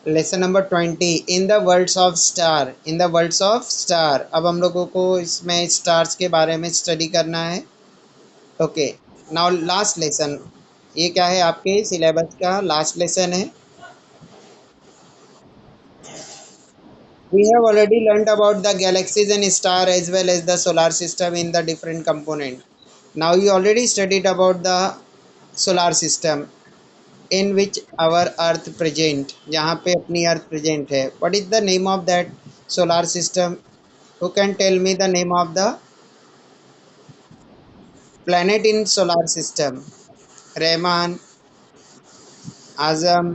Lesson number 20 in the worlds of star. In the worlds of star, अब हम लोगों को इसमें स्टार्स के बारे में स्टडी करना है। ओके, नाउ लास्ट लेसन, ये क्या है आपके सिलेबस का लास्ट लेसन है। We have already learnt about the galaxies and star as well as the solar system in the different component. Now you already studied about the solar system in which our earth present, जहाँ पे अपनी अर्थ present है। What is the name of that solar system? Who can tell me the name of the planet in solar system? Rahman, Azam,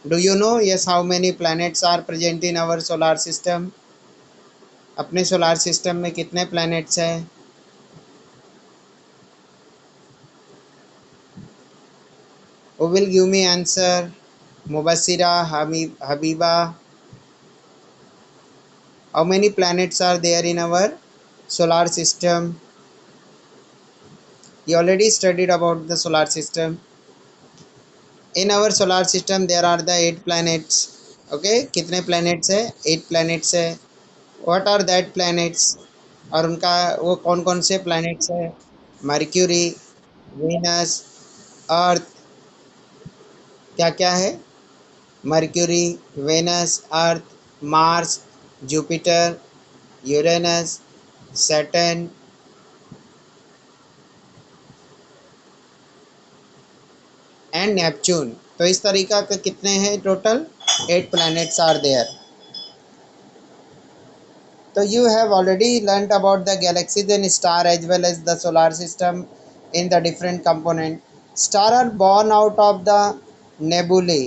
do you know yes how many planets are present in our solar system? अपने solar system में कितने planets हैं? Who will give me answer? Mubasira, Habiba. How many planets are there in our solar system? You already studied about the solar system. In our solar system there are the 8 planets. Okay, कितने planets है? 8 planets है. What are that planets? और उनका वो कौन कौन से planets है? Mercury, Venus, Earth, क्या क्या है? Mercury, Venus, Earth, Mars, Jupiter, Uranus, Saturn and Neptune. तो इस तरीका के कितने हैं टोटल? 8 planets are there. तो you have already learn about the galaxies and star as well as the solar system in the different component. Star are born out of the nebulae.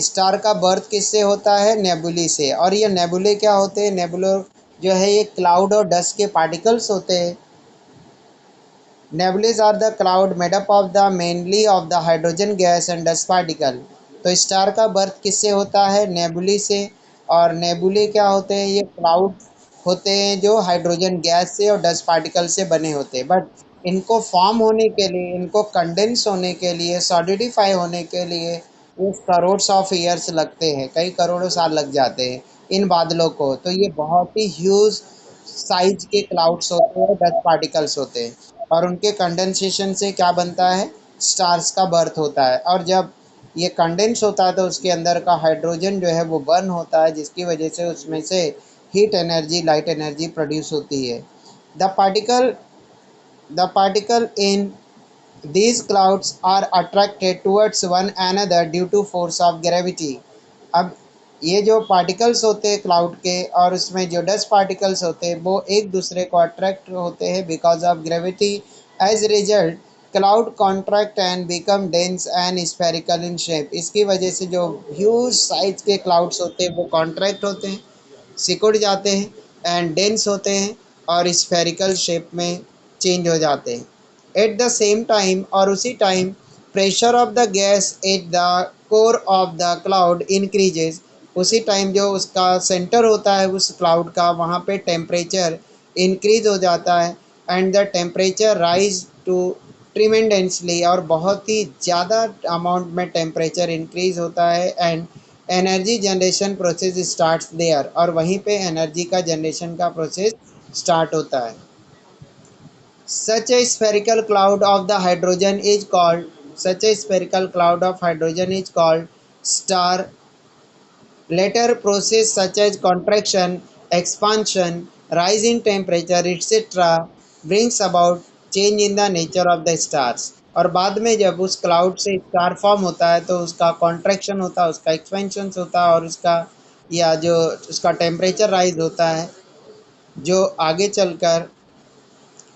Star का birth किससे होता है? नेबुली से। और ये नेबुले क्या होते हैं? नेबुलो जो है ये क्लाउड और डस्ट के पार्टिकल्स होते हैं। Nebulae are the cloud made up of the mainly of the hydrogen gas and dust particle। तो स्टार का बर्थ किससे होता है? नेबुली से। और नेबुले क्या होते हैं? ये क्लाउड होते हैं जो हाइड्रोजन गैस से और डस्ट पार्टिकल से बने होते हैं। बट इनको फॉर्म होने के लिए, इनको कंडेंस होने के लिए, सॉलिडिफाई होने के लिए वो करोड्स ऑफ ईयर्स लगते हैं, कई करोड़ों साल लग जाते हैं इन बादलों को। तो ये बहुत ही ह्यूज साइज के क्लाउड्स होते हैं, डस्ट पार्टिकल्स होते हैं। और उनके कंडेंसेशन से क्या बनता है? स्टार्स का बर्थ होता है। और जब ये कंडेंस होता है तो उसके अंदर का हाइड्रोजन जो है वो बर्न होता है, जिसकी वजह से उसमें से heat energy, light energy produce होती है। The particle the particle in these clouds are attracted towards one another due to force of gravity। अब ये जो पार्टिकल्स होते हैं क्लाउड के और उसमें जो डस्ट पार्टिकल्स होते हैं वो एक दूसरे को अट्रैक्ट होते हैं because of gravity. As result cloud contract and become dense and spherical in shape. इसकी वजह से जो ह्यूज साइज के क्लाउड्स होते हैं वो कॉन्ट्रैक्ट होते हैं, सिकुड़ जाते हैं एंड डेंस होते हैं और स्फेरिकल शेप में चेंज हो जाते हैं। एट द सेम टाइम, और उसी time pressure of the gas at the core of the cloud increases. उसी टाइम जो उसका सेंटर होता है उस क्लाउड का, वहाँ पे टेम्परेचर इंक्रीज हो जाता है and the temperature rise to tremendously. और बहुत ही ज़्यादा अमाउंट में टेम्परेचर इंक्रीज होता है and energy generation process starts there. और वहीं पे एनर्जी का जनरेशन का प्रोसेस स्टार्ट होता है। Such a spherical cloud of the hydrogen is called such a spherical cloud of hydrogen is called star। Later process such as contraction, expansion, rise in temperature etc. brings about change in the nature of the stars। और बाद में जब उस cloud से star form होता है तो उसका कॉन्ट्रैक्शन होता है, उसका एक्सपेंशन होता है और उसका या जो उसका टेम्परेचर राइज होता है, जो आगे चलकर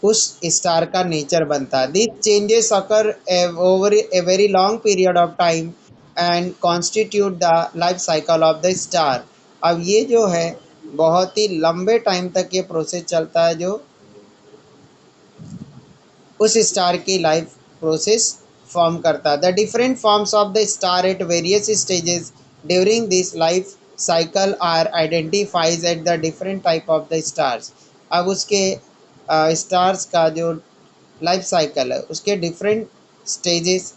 उस स्टार का नेचर बनता है। This changes occur over a very long period of time and constitute the life cycle of the star. अब ये जो है बहुत ही लंबे टाइम तक ये प्रोसेस चलता है जो उस स्टार की लाइफ प्रोसेस फॉर्म करता है। The different forms of the star at various stages during this life cycle are identifies at the different type of the stars. अब उसके स्टार्स का जो लाइफ साइकिल है उसके डिफरेंट स्टेजेस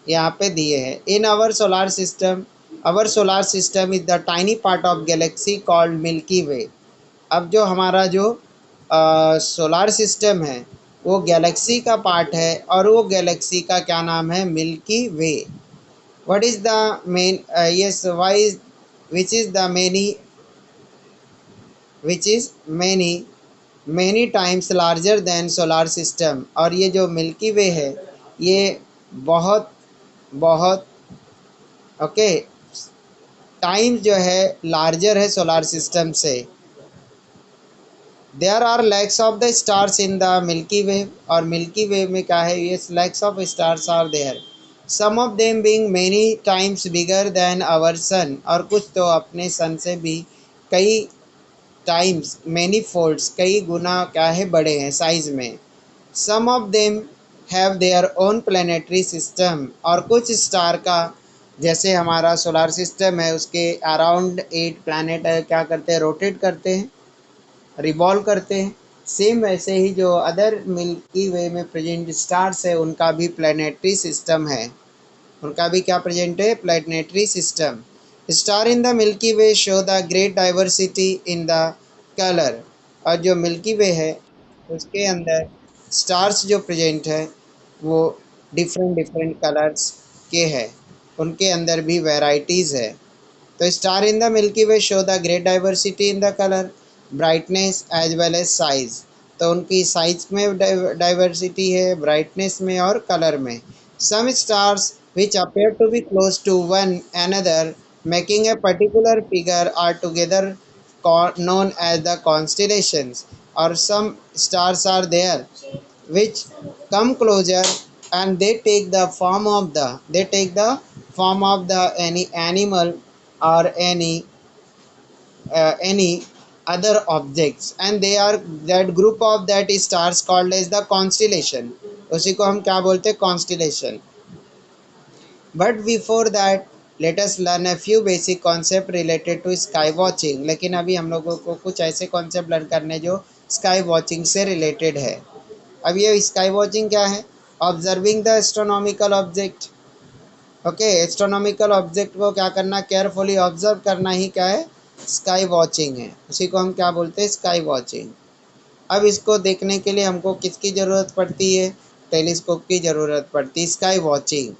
यहाँ पे दिए हैं। In our solar system is the tiny part of galaxy called Milky Way. अब जो हमारा जो सोलार सिस्टम है वो गैलेक्सी का पार्ट है, और वो गैलेक्सी का क्या नाम है? Milky Way. What is the main yes Y which is the many which is many times larger than solar system. और ये जो मिल्की वे है ये बहुत बहुत ओके टाइम्स जो है लार्जर है सोलार सिस्टम से। There are lakhs of the stars in the Milky Way. और मिल्की वे में क्या है? ये lakhs of stars are there, some of them being many times bigger than our sun. और कुछ तो अपने सन से भी कई टाइम्स, मैनी फोल्ड्स, कई गुना क्या है? बड़े हैं साइज में। Some of them have their own planetary system. और कुछ स्टार का, जैसे हमारा सोलार सिस्टम है उसके अराउंड 8 प्लैनेट है, क्या करते हैं? रोटेट करते हैं, रिवॉल्व करते हैं। सेम वैसे ही जो अदर मिल्की वे में प्रेजेंट स्टार्स है उनका भी प्लानिटरी सिस्टम है, उनका भी क्या प्रेजेंट है? Planetary system. Star in the Milky Way show the great diversity in the colour. और जो मिल्की वे है उसके अंदर स्टार्स जो प्रेजेंट है वो डिफरेंट डिफरेंट कलर्स के हैं, उनके अंदर भी वैरायटीज़ है। तो star in the Milky Way show the great diversity in the colour, brightness as well as size. तो उनकी साइज में डाइवर्सिटी है, ब्राइटनेस में और कलर में। सम stars which appear to be close to one another, making a particular figure, are together known as the constellations. Or some stars are there which come closer and they take the form of the any animal or any other objects, and they are that group of that stars called as the constellation। उसी को हम क्या बोलते हैं? Constellation. But before that let us learn a few basic concept related to sky watching. लेकिन अभी हम लोगों को कुछ ऐसे कॉन्सेप्ट लर्न करने जो स्काई वॉचिंग से रिलेटेड है। अब ये स्काई वॉचिंग क्या है? Observing the astronomical object. Okay, astronomical object को क्या करना? केयरफुली ऑब्जर्व करना ही क्या है? स्काई वॉचिंग है। उसी को हम क्या बोलते हैं? Sky watching. अब इसको देखने के लिए हमको किसकी ज़रूरत पड़ती है? टेलीस्कोप की ज़रूरत पड़ती है। Sky watching.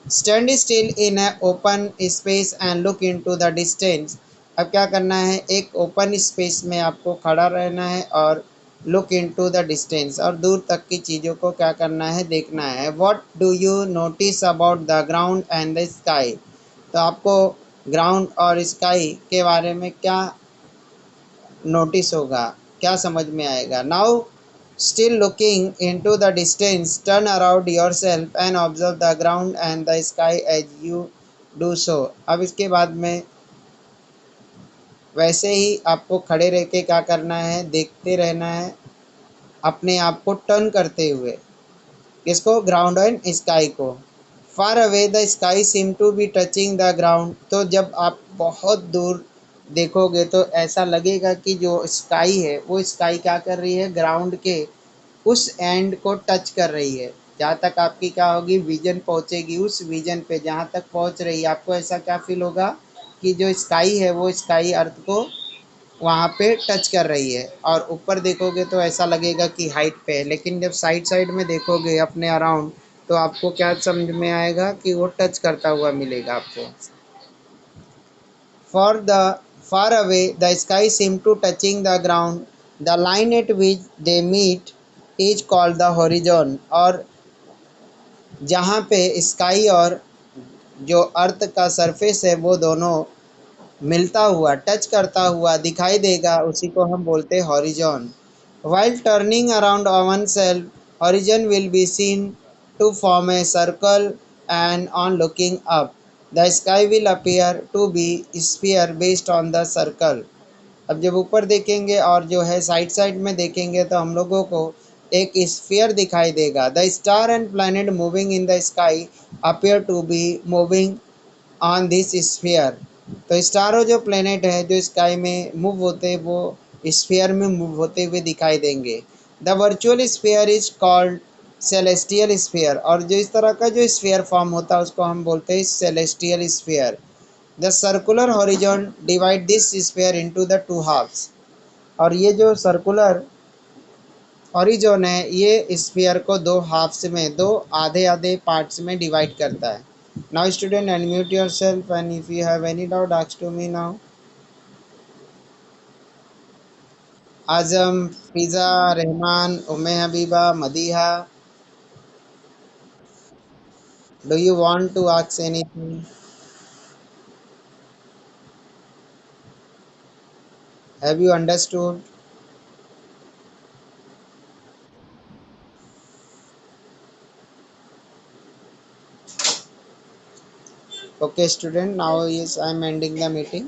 Stand still in A open space and look into the distance. अब क्या करना है? एक ओपन स्पेस में आपको खड़ा रहना है और लुक इनटू द डिस्टेंस, और दूर तक की चीज़ों को क्या करना है? देखना है। What do you notice about the ground and the sky. तो आपको ग्राउंड और स्काई के बारे में क्या नोटिस होगा, क्या समझ में आएगा? Now still looking into the distance, turn around yourself and observe the ground and the sky as you do so. अब इसके बाद में वैसे ही आपको खड़े रह के क्या करना है? देखते रहना है, अपने आप को टर्न करते हुए। किसको? ग्राउंड एंड स्काई को। Far away the sky seem to be touching the ground. तो जब आप बहुत दूर देखोगे तो ऐसा लगेगा कि जो स्काई है वो स्काई क्या कर रही है? ग्राउंड के उस एंड को टच कर रही है। जहाँ तक आपकी क्या होगी? विजन पहुँचेगी, उस विजन पे जहाँ तक पहुँच रही है आपको ऐसा क्या फील होगा कि जो स्काई है वो स्काई अर्थ को वहाँ पे टच कर रही है। और ऊपर देखोगे तो ऐसा लगेगा कि हाइट पे है, लेकिन जब साइड साइड में देखोगे अपने अराउंड तो आपको क्या समझ में आएगा कि वो टच करता हुआ मिलेगा आपको। For the far away the sky seem to touching the ground, the line at which they meet is called the horizon. और जहाँ पे स्काई और जो अर्थ का सरफेस है वो दोनों मिलता हुआ, टच करता हुआ दिखाई देगा, उसी को हम बोलते हैं horizon. While turning around oneself, horizon will be seen to form a circle and on looking up the sky will appear to be sphere based on the circle. अब जब ऊपर देखेंगे और जो है साइड साइड में देखेंगे तो हम लोगों को एक स्फीयर दिखाई देगा। The star and planet moving in the sky appear to be moving on this sphere. तो स्टार और जो प्लेनेट है जो स्काई में मूव होते हैं वो स्फीयर में मूव होते हुए दिखाई देंगे। The virtual sphere is called celestial sphere, और जो इस तरह का जो स्फीयर फॉर्म होता है उसको हम बोलते हैं celestial sphere. The circular horizon divide this sphere into the two halfs, और ये जो सर्कुलर हॉरिजॉन है ये स्फीयर को दो हाफ्स में, दो आधे आधे पार्ट्स में डिवाइड करता है। Now student unmute yourself and if you have any doubt ask to me now. Azam, Fiza, Rahman, Umme Habiba, Madiha, do you want to ask anything? Have you understood? Okay student, now yes I am ending the meeting.